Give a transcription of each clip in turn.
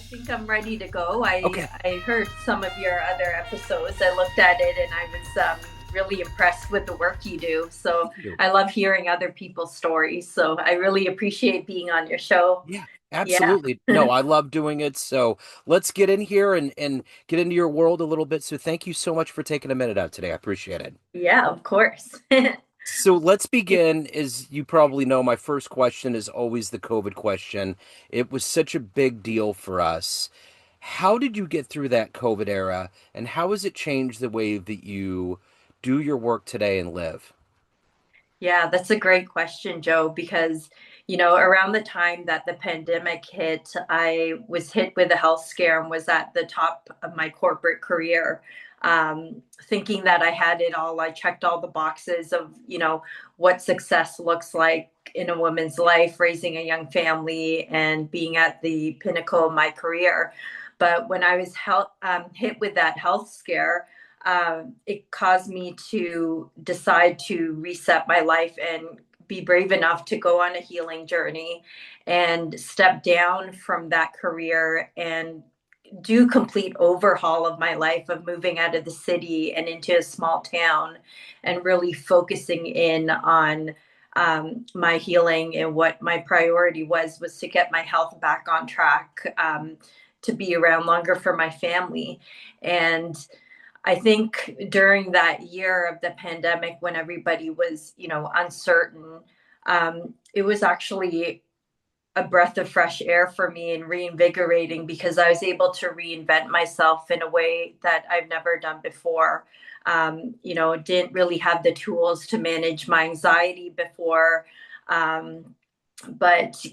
think I'm ready to go. Okay. I heard some of your other episodes. I looked at it and I was really impressed with the work you do. So Thank you. I love hearing other people's stories. So I really appreciate being on your show. Yeah, Yeah. absolutely. No, I love doing it. So let's get in here and get into your world a little bit. So thank you so much for taking a minute out today. I appreciate it. Yeah, of course. So let's begin. As you probably know, my first question is always the COVID question. It was such a big deal for us. How did you get through that COVID era, and how has it changed the way that you do your work today and live? Yeah, that's a great question, Joe, because, around the time that the pandemic hit, I was hit with a health scare and was at the top of my corporate career, thinking that I had it all. I checked all the boxes of, what success looks like in a woman's life, raising a young family and being at the pinnacle of my career. But when I was hit with that health scare, it caused me to decide to reset my life and be brave enough to go on a healing journey and step down from that career and do complete overhaul of my life of moving out of the city and into a small town and really focusing in on my healing. And what my priority was to get my health back on track, to be around longer for my family. And I think during that year of the pandemic, when everybody was, uncertain, it was actually a breath of fresh air for me and reinvigorating because I was able to reinvent myself in a way that I've never done before. Didn't really have the tools to manage my anxiety before. But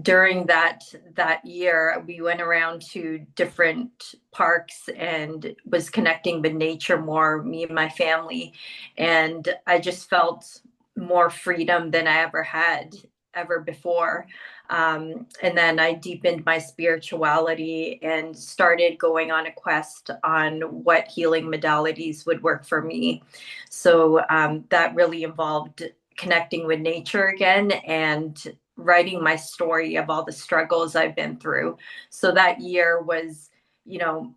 during that year we went around to different parks and was connecting with nature more, me and my family, and I just felt more freedom than I ever had ever before. And then I deepened my spirituality and started going on a quest on what healing modalities would work for me. So that really involved connecting with nature again and writing my story of all the struggles I've been through. So that year was, you know,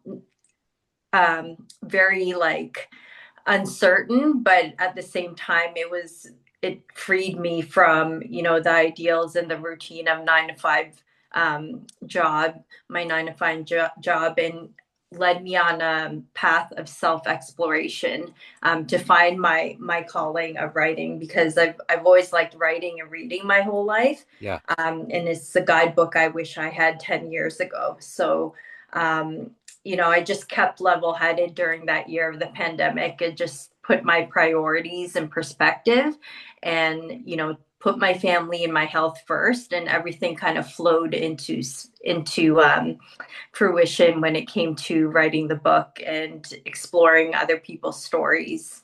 very like uncertain, but at the same time, it freed me from, the ideals and the routine of 9 to 5 job, my 9 to 5 job, and led me on a path of self exploration, to find my calling of writing because I've always liked writing and reading my whole life, Yeah. and it's the guidebook I wish I had 10 years ago. So um, I just kept level headed during that year of the pandemic and just put my priorities in perspective and, put my family and my health first, and everything kind of flowed into fruition when it came to writing the book and exploring other people's stories.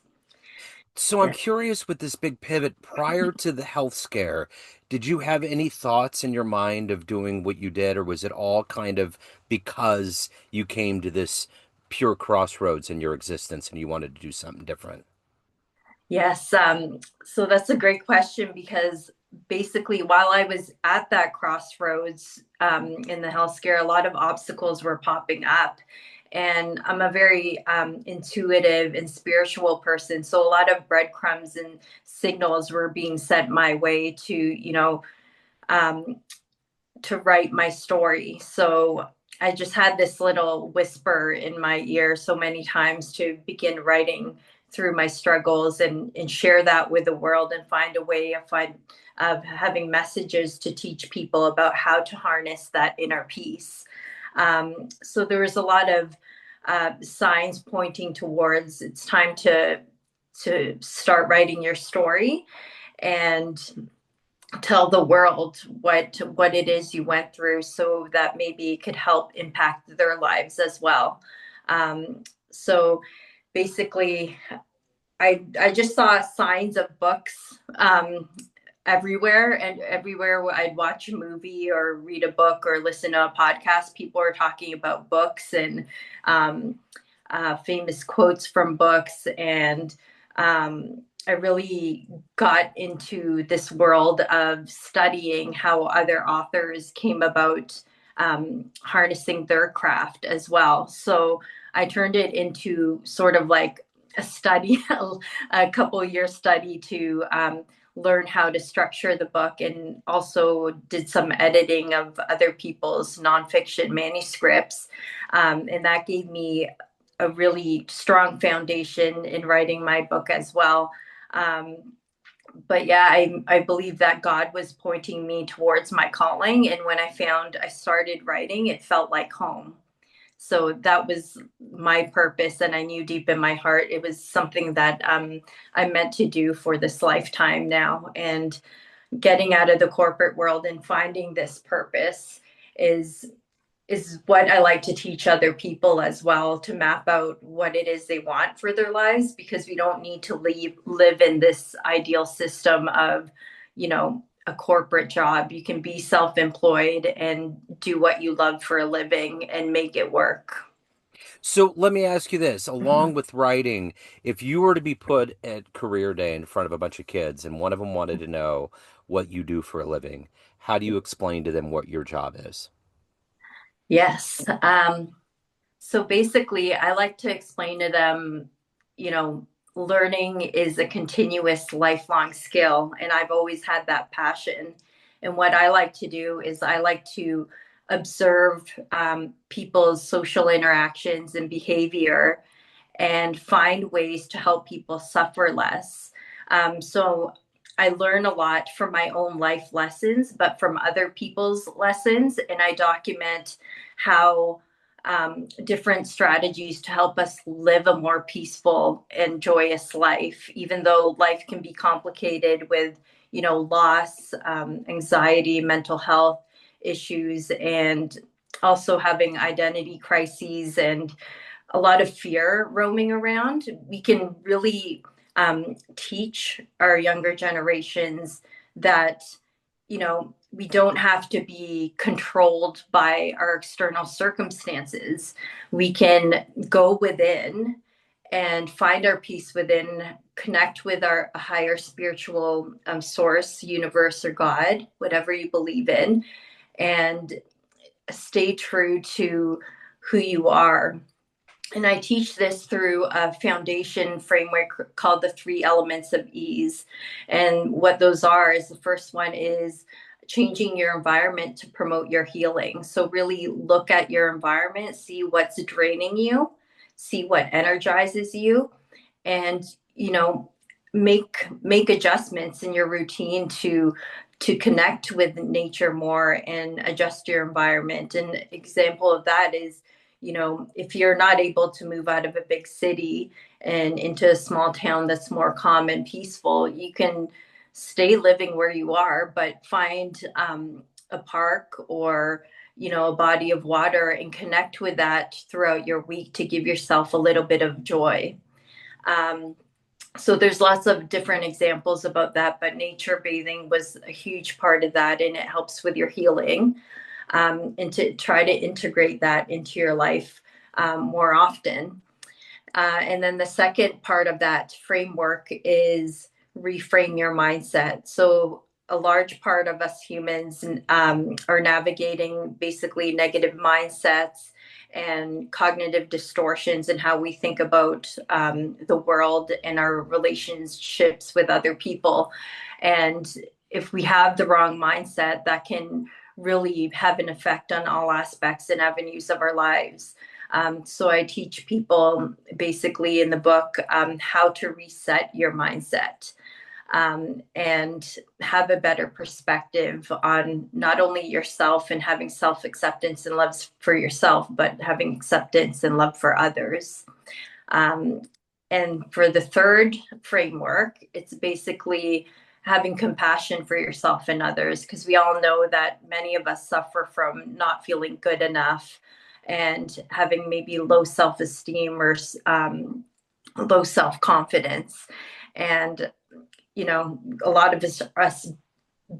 So I'm curious with this big pivot prior to the health scare, did you have any thoughts in your mind of doing what you did, or was it all kind of because you came to this pure crossroads in your existence and you wanted to do something different? Yes. So that's a great question because basically, while I was at that crossroads, in the health scare, a lot of obstacles were popping up. And I'm a very intuitive and spiritual person. So a lot of breadcrumbs and signals were being sent my way um, to write my story. So I just had this little whisper in my ear so many times to begin writing through my struggles and share that with the world and find a way of having messages to teach people about how to harness that inner peace. So there was a lot of signs pointing towards it's time to start writing your story and tell the world what it is you went through so that maybe it could help impact their lives as well. So basically I just saw signs of books everywhere, and everywhere I'd watch a movie or read a book or listen to a podcast, people are talking about books and um, famous quotes from books. And I really got into this world of studying how other authors came about harnessing their craft as well. So I turned it into sort of like a study, a couple year study to learn how to structure the book, and also did some editing of other people's nonfiction manuscripts. And that gave me a really strong foundation in writing my book as well. But yeah, I believe that God was pointing me towards my calling. And when I started writing, it felt like home. So that was my purpose. And I knew deep in my heart it was something that I'm meant to do for this lifetime now. And getting out of the corporate world and finding this purpose is is what I like to teach other people as well, to map out what it is they want for their lives, because we don't need to live in this ideal system of, a corporate job. You can be self-employed and do what you love for a living and make it work. So let me ask you this, along with writing, if you were to be put at career day in front of a bunch of kids and one of them wanted to know what you do for a living, how do you explain to them what your job is? Yes. So basically, I like to explain to them, you know, learning is a continuous lifelong skill. And I've always had that passion. And what I like to do is I like to observe people's social interactions and behavior and find ways to help people suffer less. So I learn a lot from my own life lessons, but from other people's lessons, and I document how different strategies to help us live a more peaceful and joyous life, even though life can be complicated with, loss, anxiety, mental health issues, and also having identity crises and a lot of fear roaming around. We can really teach our younger generations that, we don't have to be controlled by our external circumstances. We can go within and find our peace within, connect with our higher spiritual source, universe, or God, whatever you believe in, and stay true to who you are. And I teach this through a foundation framework called the three elements of ease. And what those are is, the first one is changing your environment to promote your healing. So really look at your environment, see what's draining you, see what energizes you, and make adjustments in your routine to connect with nature more and adjust your environment. An example of that is, if you're not able to move out of a big city and into a small town that's more calm and peaceful, you can stay living where you are, but find a park or a body of water and connect with that throughout your week to give yourself a little bit of joy. um, so there's lots of different examples about that, but nature bathing was a huge part of that, and it helps with your healing, and to try to integrate that into your life more often. And then the second part of that framework is reframe your mindset. So a large part of us humans are navigating basically negative mindsets and cognitive distortions in how we think about the world and our relationships with other people. And if we have the wrong mindset, that can really have an effect on all aspects and avenues of our lives. So I teach people basically in the book how to reset your mindset, and have a better perspective on not only yourself and having self acceptance and love for yourself, but having acceptance and love for others. Um, and for the third framework, it's basically having compassion for yourself and others, because we all know that many of us suffer from not feeling good enough and having maybe low self esteem or low self confidence. And, a lot of us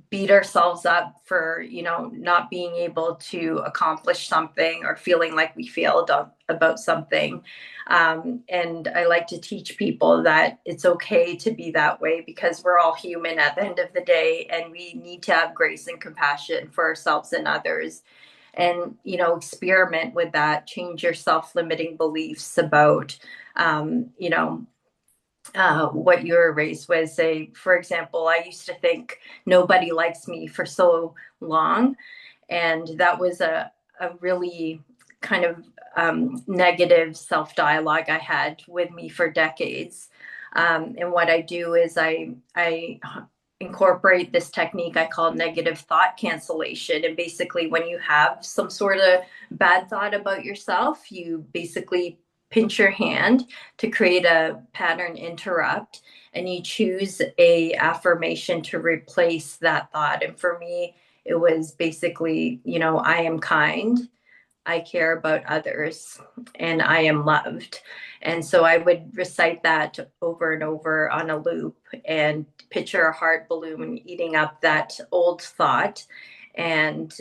beat ourselves up for not being able to accomplish something or feeling like we failed about something. And I like to teach people that it's okay to be that way, because we're all human at the end of the day, and we need to have grace and compassion for ourselves and others. and, experiment with that, change your self-limiting beliefs about, what you were raised with. Say, for example, I used to think nobody likes me for so long, and that was a really kind of negative self dialogue I had with me for decades. And what I do is I incorporate this technique I call negative thought cancellation. And basically, when you have some sort of bad thought about yourself, you basically pinch your hand to create a pattern interrupt, and you choose a affirmation to replace that thought. And for me, it was basically, I am kind, I care about others, and I am loved. And so I would recite that over and over on a loop and picture a heart balloon eating up that old thought, and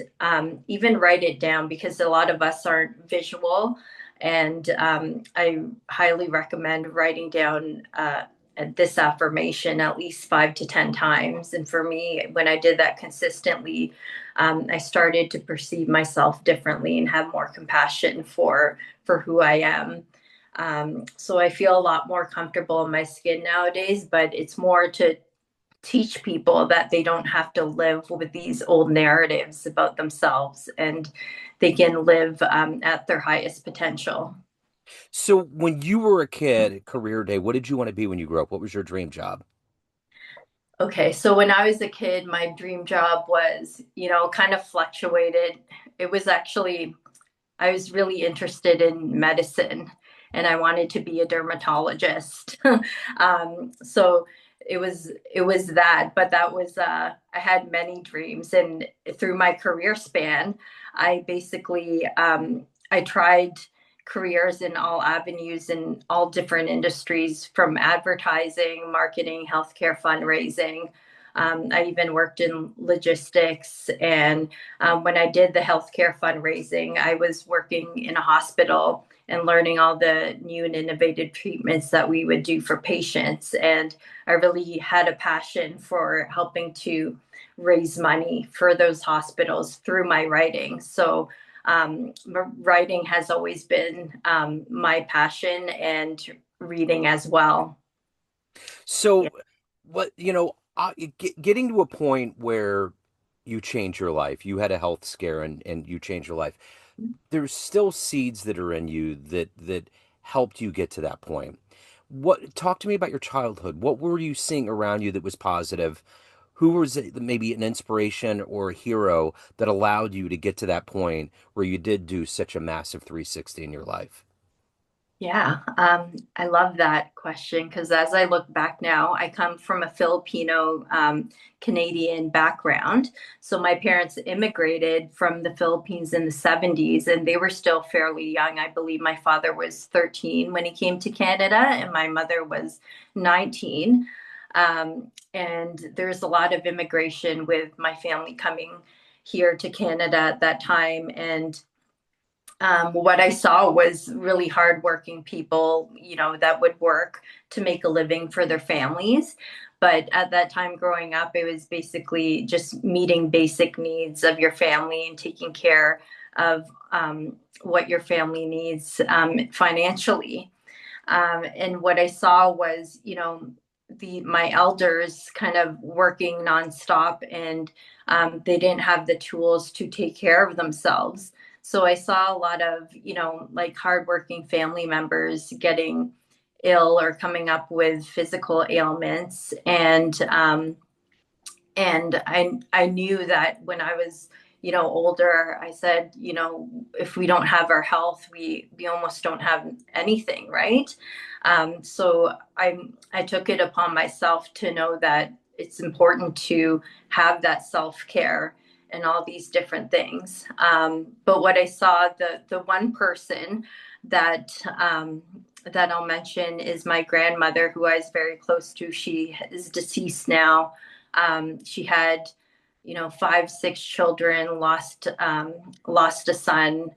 even write it down, because a lot of us aren't visual. And I highly recommend writing down this affirmation at least 5 to 10 times. And for me, when I did that consistently, I started to perceive myself differently and have more compassion for who I am. So I feel a lot more comfortable in my skin nowadays, but it's more to teach people that they don't have to live with these old narratives about themselves, and they can live at their highest potential. So when you were a kid, career day, what did you want to be when you grew up? What was your dream job? Okay, so when I was a kid, my dream job was, kind of fluctuated. It was actually, I was really interested in medicine, and I wanted to be a dermatologist. So it was that, but that was I had many dreams, and through my career span, I basically I tried careers in all avenues in all different industries, from advertising, marketing, healthcare, fundraising. I even worked in logistics, and when I did the healthcare fundraising, I was working in a hospital and learning all the new and innovative treatments that we would do for patients. And I really had a passion for helping to raise money for those hospitals through my writing. So writing has always been my passion, and reading as well. Yeah. So, what, getting to a point where you change your life, you had a health scare and you change your life. There's still seeds that are in you that helped you get to that point. What, talk to me about your childhood. What were you seeing around you that was positive? Who was maybe an inspiration or a hero that allowed you to get to that point where you did do such a massive 360 in your life? Yeah, I love that question, because as I look back now, I come from a Filipino Canadian background. So my parents immigrated from the Philippines in the 70s, and they were still fairly young. I believe my father was 13 when he came to Canada, and my mother was 19. And there's a lot of immigration with my family coming here to Canada at that time. And what I saw was really hardworking people, that would work to make a living for their families. But at that time growing up, it was basically just meeting basic needs of your family and taking care of what your family needs financially. And what I saw was, the my elders kind of working nonstop, and they didn't have the tools to take care of themselves. So I saw a lot of, like hardworking family members getting ill or coming up with physical ailments, and I knew that when I was, older, I said, if we don't have our health, we almost don't have anything, right? So I took it upon myself to know that it's important to have that self-care and all these different things. But what I saw, the one person that that I'll mention is my grandmother, who I was very close to. She is deceased now. She had, 5, 6 children, lost a son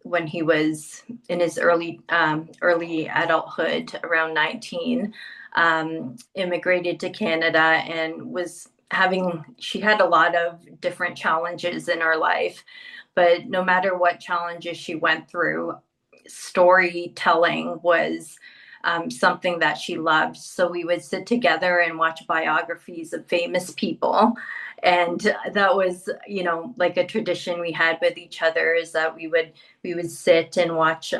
when he was in his early adulthood, around 19. Immigrated to Canada, and she had a lot of different challenges in her life. but no matter what challenges she went through, storytelling was something that she loved. So we would sit together and watch biographies of famous people. And that was, like a tradition we had with each other, is that we would sit and watch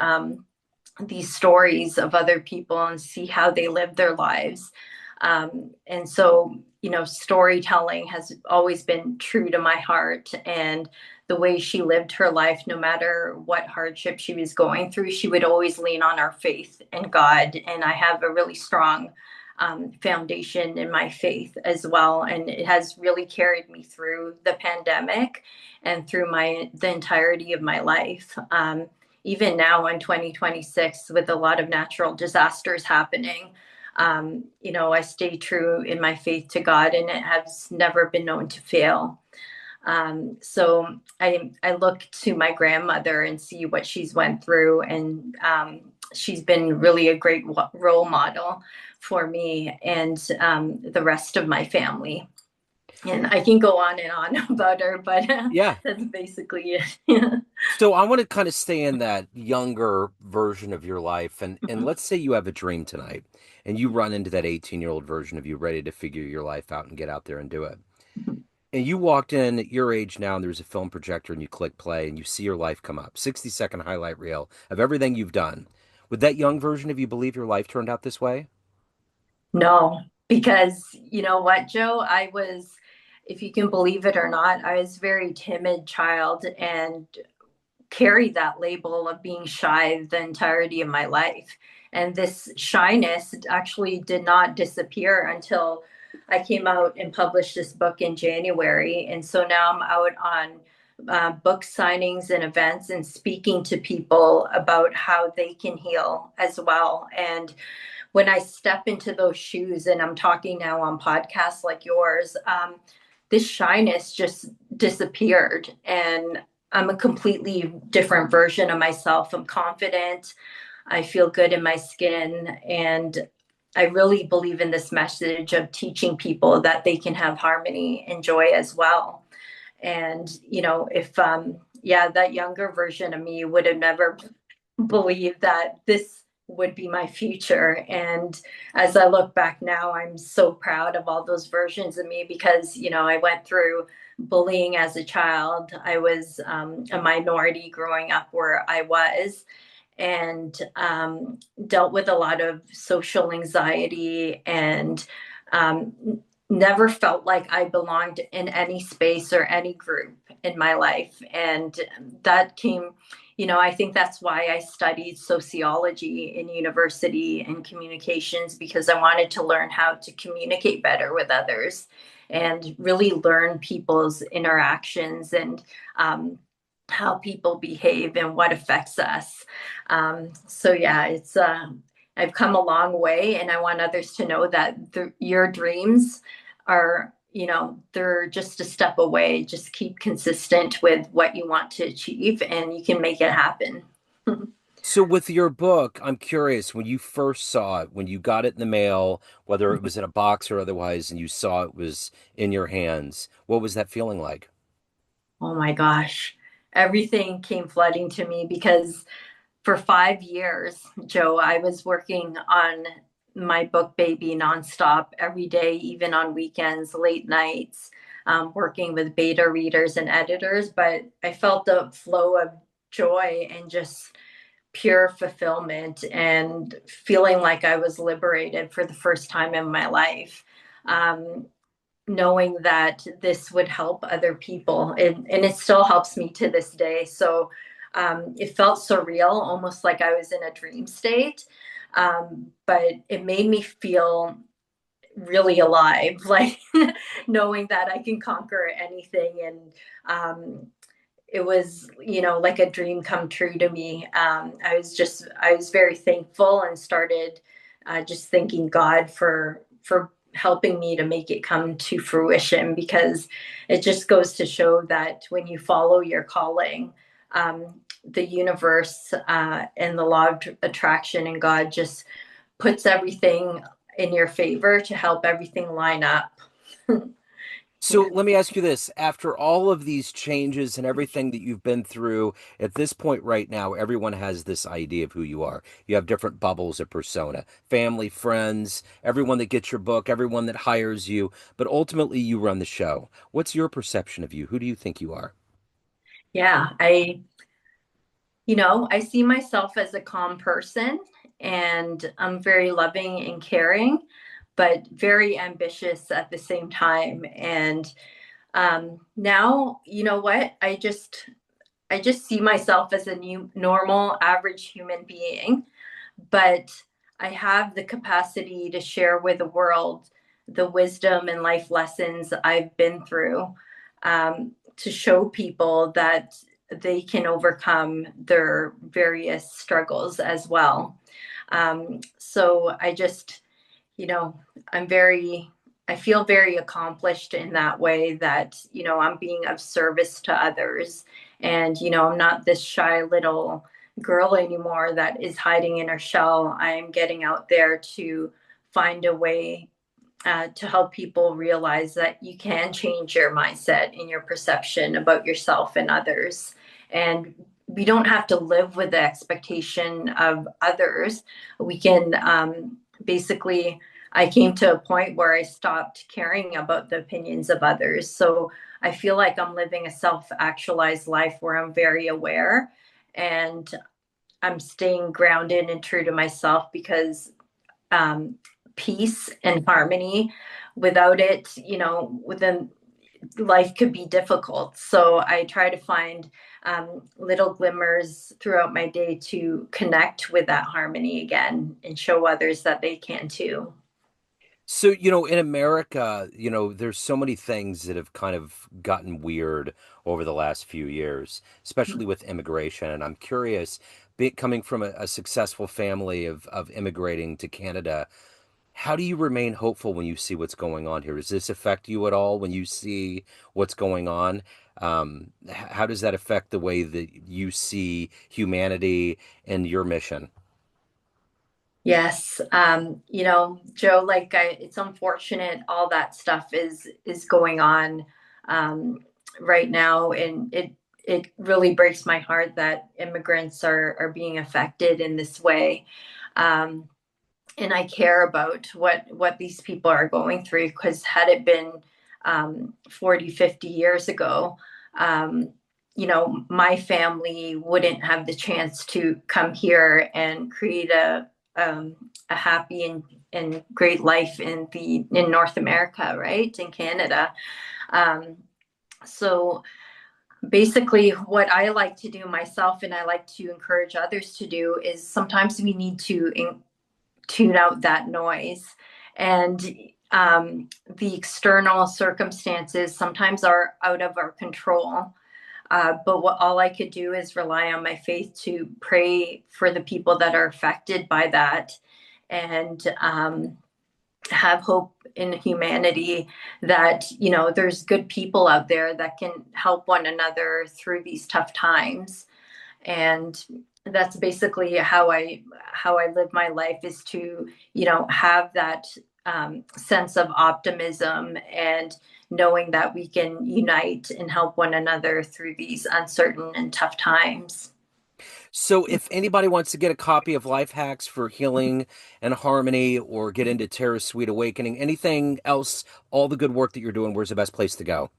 these stories of other people and see how they lived their lives. And so, storytelling has always been true to my heart. And the way she lived her life, no matter what hardship she was going through, she would always lean on our faith in God. And I have a really strong foundation in my faith as well. And it has really carried me through the pandemic and through the entirety of my life. Even now in 2026, with a lot of natural disasters happening, I stay true in my faith to God, and it has never been known to fail. So I look to my grandmother and see what she's went through, and she's been really a great role model for me and the rest of my family. And I can go on and on about her, but Yeah. that's basically it. So I want to kind of stay in that younger version of your life, and let's say you have a dream tonight and you run into that 18-year-old version of you ready to figure your life out and get out there and do it. And you walked in at your age now and there's a film projector and you click play and you see your life come up. 60-second highlight reel of everything you've done. Would that young version of you believe your life turned out this way? No, because you know what, Joe? If you can believe it or not, I was a very timid child and carried that label of being shy the entirety of my life. And this shyness actually did not disappear until I came out and published this book in January. And so now I'm out on book signings and events and speaking to people about how they can heal as well. And when I step into those shoes, and I'm talking now on podcasts like yours, this shyness just disappeared. And I'm a completely different version of myself. I'm confident. I feel good in my skin. And I really believe in this message of teaching people that they can have harmony and joy as well. And, if, yeah, that younger version of me would have never believed that this would be my future. And as I look back now, I'm so proud of all those versions of me because, I went through bullying as a child. I was a minority growing up where I was, and dealt with a lot of social anxiety, and um, never felt like I belonged in any space or any group in my life. And that came, I think that's why I studied sociology in university and communications, because I wanted to learn how to communicate better with others and really learn people's interactions and how people behave and what affects us. So yeah, I've come a long way, and I want others to know that your dreams are, they're just a step away. Just keep consistent with what you want to achieve, and you can make it happen. So with your book, I'm curious, when you first saw it, when you got it in the mail, whether it was in a box or otherwise, and you saw it was in your hands, what was that feeling like? Oh my gosh, everything came flooding to me because for 5 years, Joe, I was working on my book baby nonstop every day, even on weekends, late nights, working with beta readers and editors. But I felt the flow of joy and just pure fulfillment and feeling like I was liberated for the first time in my life. Um, Knowing that this would help other people, and it still helps me to this day. So it felt surreal, almost like I was in a dream state, but it made me feel really alive, like knowing that I can conquer anything. And it was, like a dream come true to me. I was very thankful and started just thanking God for helping me to make it come to fruition, because it just goes to show that when you follow your calling, the universe and the law of attraction and God just puts everything in your favor to help everything line up. So let me ask you this. After all of these changes and everything that you've been through, at this point right now, everyone has this idea of who you are. You have different bubbles of persona, family, friends, everyone that gets your book, everyone that hires you, but ultimately you run the show. What's your perception of you? Who do you think you are? Yeah, I see myself as a calm person, and I'm very loving and caring, but very ambitious at the same time. And now, you know what? I just see myself as a new normal average human being, but I have the capacity to share with the world the wisdom and life lessons I've been through, to show people that they can overcome their various struggles as well. So I just, you know, I'm very, I feel very accomplished in that way that, I'm being of service to others. And, I'm not this shy little girl anymore that is hiding in her shell. I'm getting out there to find a way to help people realize that you can change your mindset and your perception about yourself and others. And we don't have to live with the expectation of others. We can basically, I came to a point where I stopped caring about the opinions of others. So I feel like I'm living a self actualized life where I'm very aware and I'm staying grounded and true to myself because um, peace and harmony. Without it, within life could be difficult. So I try to find little glimmers throughout my day to connect with that harmony again and show others that they can too. So, in America, there's so many things that have kind of gotten weird over the last few years, especially with immigration. And I'm curious, coming from a successful family of immigrating to Canada, how do you remain hopeful when you see what's going on here? Does this affect you at all when you see what's going on? How does that affect the way that you see humanity and your mission? Yes, Joe, it's unfortunate all that stuff is going on right now, and it really breaks my heart that immigrants are being affected in this way. Um, and I care about what these people are going through because had it been 40, 50 years ago, um, my family wouldn't have the chance to come here and create a happy and great life in North America, right? In Canada. Um, so basically what I like to do myself and I like to encourage others to do is sometimes we need to tune out that noise. And the external circumstances sometimes are out of our control. But what all I could do is rely on my faith to pray for the people that are affected by that and have hope in humanity that, there's good people out there that can help one another through these tough times. And that's basically how I live my life is to have that sense of optimism and knowing that we can unite and help one another through these uncertain and tough times. So, if anybody wants to get a copy of Life Hacks for Healing and Harmony or get into Tara's Sweet Awakening, anything else, all the good work that you're doing, where's the best place to go?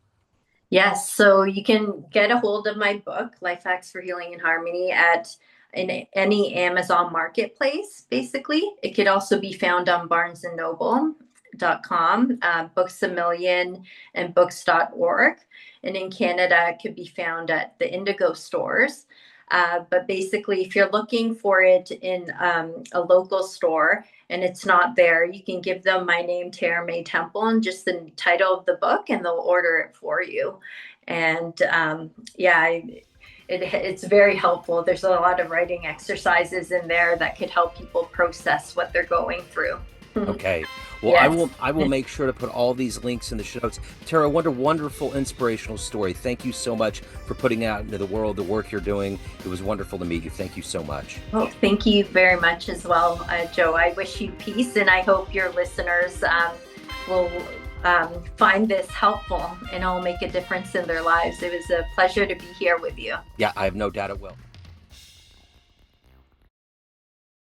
Yes, so you can get a hold of my book, Life Hacks for Healing and Harmony, at in any Amazon marketplace, basically. It could also be found on barnesandnoble.com, Books a Million, and books.org. And in Canada, it could be found at the Indigo stores. But basically, if you're looking for it in a local store and it's not there, you can give them my name, Tara Mae Temple, and just the title of the book, and they'll order it for you. And yeah, it's very helpful. There's a lot of writing exercises in there that could help people process what they're going through. Okay. Well, I Yes. will I will make sure to put all these links in the show notes. Tara, what a wonderful inspirational story. Thank you so much for putting out into the world the work you're doing. It was wonderful to meet you. Thank you so much. Well, thank you very much as well, Joe. I wish you peace, and I hope your listeners will find this helpful and it'll make a difference in their lives. It was a pleasure to be here with you. Yeah, I have no doubt it will.